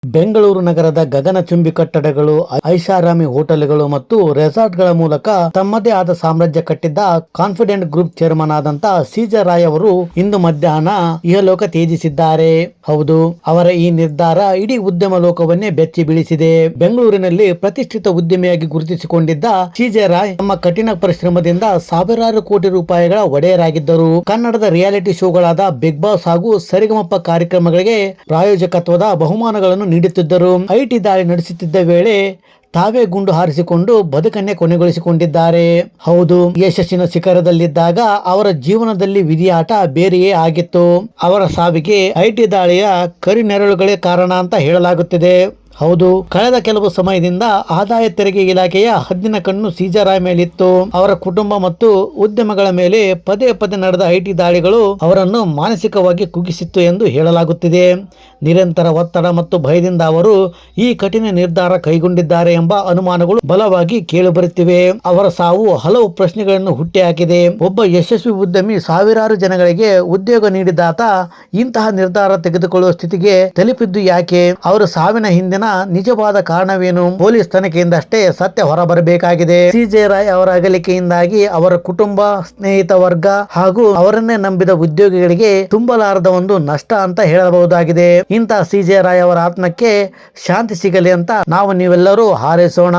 ಬೆಂಗಳೂರು ನಗರದ ಗಗನಚುಂಬಿ ಕಟ್ಟಡಗಳು, ಐಷಾರಾಮಿ ಹೋಟೆಲ್ಗಳು ಮತ್ತು ರೆಸಾರ್ಟ್ಗಳ ಮೂಲಕ ತಮ್ಮದೇ ಆದ ಸಾಮ್ರಾಜ್ಯ ಕಟ್ಟಿದ್ದ ಕಾನ್ಫಿಡೆಂಟ್ ಗ್ರೂಪ್ ಚೇರ್ಮನ್ ಆದಂತ ಸಿ.ಜೆ. ರಾಯ್ ಅವರು ಇಂದು ಮಧ್ಯಾಹ್ನ ಇಹಲೋಕ ತ್ಯಜಿಸಿದ್ದಾರೆ. ಹೌದು, ಅವರ ಈ ನಿರ್ಧಾರ ಇಡೀ ಉದ್ಯಮ ಲೋಕವನ್ನೇ ಬೆಚ್ಚಿ ಬೀಳಿಸಿದೆ. ಬೆಂಗಳೂರಿನಲ್ಲಿ ಪ್ರತಿಷ್ಠಿತ ಉದ್ಯಮಿಯಾಗಿ ಗುರುತಿಸಿಕೊಂಡಿದ್ದ ಸಿ.ಜೆ. ರಾಯ್ ತಮ್ಮ ಕಠಿಣ ಪರಿಶ್ರಮದಿಂದ ಸಾವಿರಾರು ಕೋಟಿ ರೂಪಾಯಿಗಳ ಒಡೆಯರಾಗಿದ್ದರು. ಕನ್ನಡದ ರಿಯಾಲಿಟಿ ಶೋಗಳಾದ ಬಿಗ್ ಬಾಸ್ ಹಾಗೂ ಸರಿಗಮಪ ಕಾರ್ಯಕ್ರಮಗಳಿಗೆ ಪ್ರಾಯೋಜಕತ್ವದ ಬಹುಮಾನಗಳನ್ನು ನೀಡುತ್ತಿದ್ದರು. ಐಟಿ ದಾಳಿ ನಡೆಸುತ್ತಿದ್ದ ವೇಳೆ ತಾವೇ ಗುಂಡು ಹಾರಿಸಿಕೊಂಡು ಬದುಕನ್ನೇ ಕೊನೆಗೊಳಿಸಿಕೊಂಡಿದ್ದಾರೆ. ಹೌದು, ಯಶಸ್ಸಿನ ಶಿಖರದಲ್ಲಿದ್ದಾಗ ಅವರ ಜೀವನದಲ್ಲಿ ವಿಧಿಯಾಟ ಬೇರೆಯೇ ಆಗಿತ್ತು. ಅವರ ಸಾವಿಗೆ ಐಟಿ ದಾಳಿಯ ಕರಿನೆರಳುಗಳೇ ಕಾರಣ ಅಂತ ಹೇಳಲಾಗುತ್ತಿದೆ. ಹೌದು, ಕಳೆದ ಕೆಲವು ಸಮಯದಿಂದ ಆದಾಯ ತೆರಿಗೆ ಇಲಾಖೆಯ ಹದ್ದಿನ ಕಣ್ಣು ಸಿ.ಜೆ. ರಾಯ್ ಮೇಲಿತ್ತು. ಅವರ ಕುಟುಂಬ ಮತ್ತು ಉದ್ಯಮಗಳ ಮೇಲೆ ಪದೇ ಪದೇ ನಡೆದ ಐಟಿ ದಾಳಿಗಳು ಅವರನ್ನು ಮಾನಸಿಕವಾಗಿ ಕುಗ್ಗಿಸಿತ್ತು ಎಂದು ಹೇಳಲಾಗುತ್ತಿದೆ. ನಿರಂತರ ಒತ್ತಡ ಮತ್ತು ಭಯದಿಂದ ಅವರು ಈ ಕಠಿಣ ನಿರ್ಧಾರ ಕೈಗೊಂಡಿದ್ದಾರೆ ಎಂಬ ಅನುಮಾನಗಳು ಬಲವಾಗಿ ಕೇಳಿಬರುತ್ತಿವೆ. ಅವರ ಸಾವು ಹಲವು ಪ್ರಶ್ನೆಗಳನ್ನು ಹುಟ್ಟಿಹಾಕಿದೆ. ಒಬ್ಬ ಯಶಸ್ವಿ ಉದ್ಯಮಿ ಸಾವಿರಾರು ಜನಗಳಿಗೆ ಉದ್ಯೋಗ ನೀಡಿದಾತ ಇಂತಹ ನಿರ್ಧಾರ ತೆಗೆದುಕೊಳ್ಳುವ ಸ್ಥಿತಿಗೆ ತಲುಪಿದ್ದು ಯಾಕೆ? ಅವರ ಸಾವಿನ ಹಿಂದಿನ ನಿಜವಾದ ಕಾರಣವೇನು? ಪೊಲೀಸ್ ತನಿಖೆಯಿಂದಷ್ಟೇ ಸತ್ಯ ಹೊರಬರಬೇಕಾಗಿದೆ. ಸಿ.ಜೆ. ರಾಯ್ ಅವರ ಅಗಲಿಕೆಯಿಂದಾಗಿ ಅವರ ಕುಟುಂಬ, ಸ್ನೇಹಿತ ವರ್ಗ ಹಾಗೂ ಅವರನ್ನೇ ನಂಬಿದ ಉದ್ಯೋಗಿಗಳಿಗೆ ತುಂಬಲಾರದ ಒಂದು ನಷ್ಟ ಅಂತ ಹೇಳಬಹುದಾಗಿದೆ. ಇಂತಹ ಸಿ.ಜೆ. ರಾಯ್ ಅವರ ಆತ್ಮಕ್ಕೆ ಶಾಂತಿ ಸಿಗಲಿ ಅಂತ ನಾವು ನೀವೆಲ್ಲರೂ ಹಾರೈಸೋಣ.